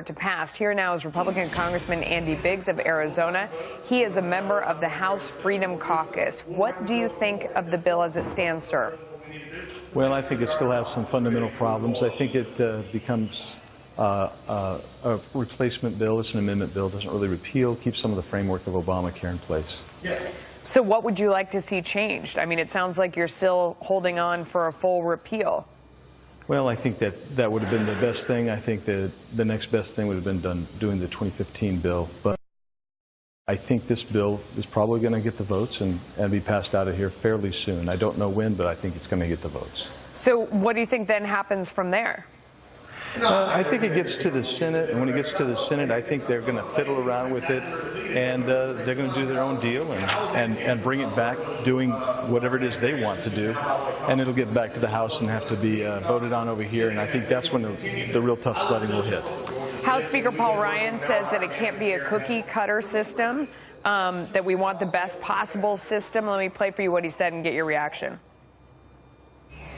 for it to pass. Here now is Republican Congressman Andy Biggs of Arizona. He is a member of the House Freedom Caucus. What do you think of the bill as it stands, sir? Well, I think it still has some fundamental problems. I think it becomes a replacement bill. It's an amendment bill. It doesn't really repeal, keeps some of the framework of Obamacare in place. So what would you like to see changed? I mean, it sounds like you're still holding on for a full repeal. Well, I think that would have been the best thing. I think that the next best thing would have been doing the 2015 bill. But I think this bill is probably going to get the votes and be passed out of here fairly soon. I don't know when, but I think it's going to get the votes. So what do you think then happens from there? I think it gets to the Senate, and when it gets to the Senate, I think they're going to fiddle around with it, and they're going to do their own deal and bring it back, doing whatever it is they want to do, and it'll get back to the House and have to be voted on over here, and I think that's when the real tough sledding will hit. House Speaker Paul Ryan says that it can't be a cookie-cutter system, that we want the best possible system. Let me play for you what he said and get your reaction.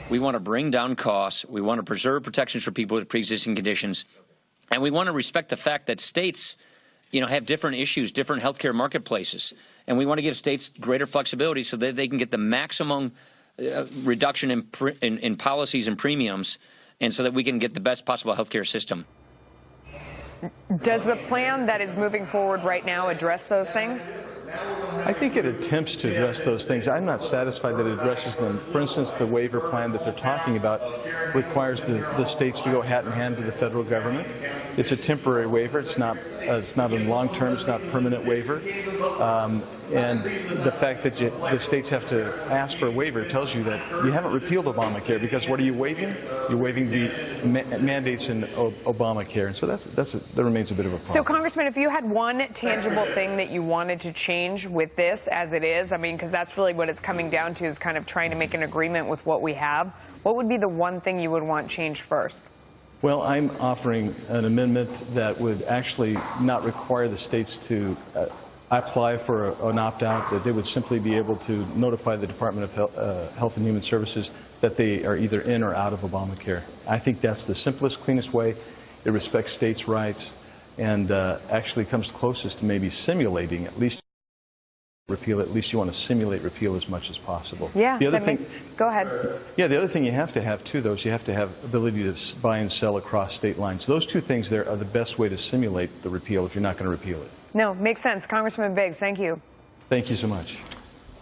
We want to bring down costs. We want to preserve protections for people with pre-existing conditions. And we want to respect the fact that states, have different issues, different healthcare marketplaces. And we want to give states greater flexibility so that they can get the maximum reduction in policies and premiums, and so that we can get the best possible healthcare system. Does the plan that is moving forward right now address those things? I think it attempts to address those things. I'm not satisfied that it addresses them. For instance, the waiver plan that they're talking about requires the states to go hat in hand to the federal government. It's a temporary waiver. It's not a long-term, it's not a permanent waiver. And the fact that the states have to ask for a waiver tells you that you haven't repealed Obamacare, because what are you waiving? You're waiving the mandates in Obamacare, and so that remains a bit of a problem. So, Congressman, if you had one tangible thing that you wanted to change with this as it is, I mean, because that's really what it's coming down to, is kind of trying to make an agreement with what we have, what would be the one thing you would want changed first? Well, I'm offering an amendment that would actually not require the states to apply for an opt-out, that they would simply be able to notify the Department of Health and Human Services that they are either in or out of Obamacare. I think that's the simplest, cleanest way. It respects states' rights and actually comes closest to maybe simulating at least repeal. At least you want to simulate repeal as much as possible. Yeah, the other thing, go ahead. Yeah, the other thing you have to have, too, though, is you have to have ability to buy and sell across state lines. Those two things there are the best way to simulate the repeal if you're not going to repeal it. No, makes sense. Congressman Biggs, thank you. Thank you so much.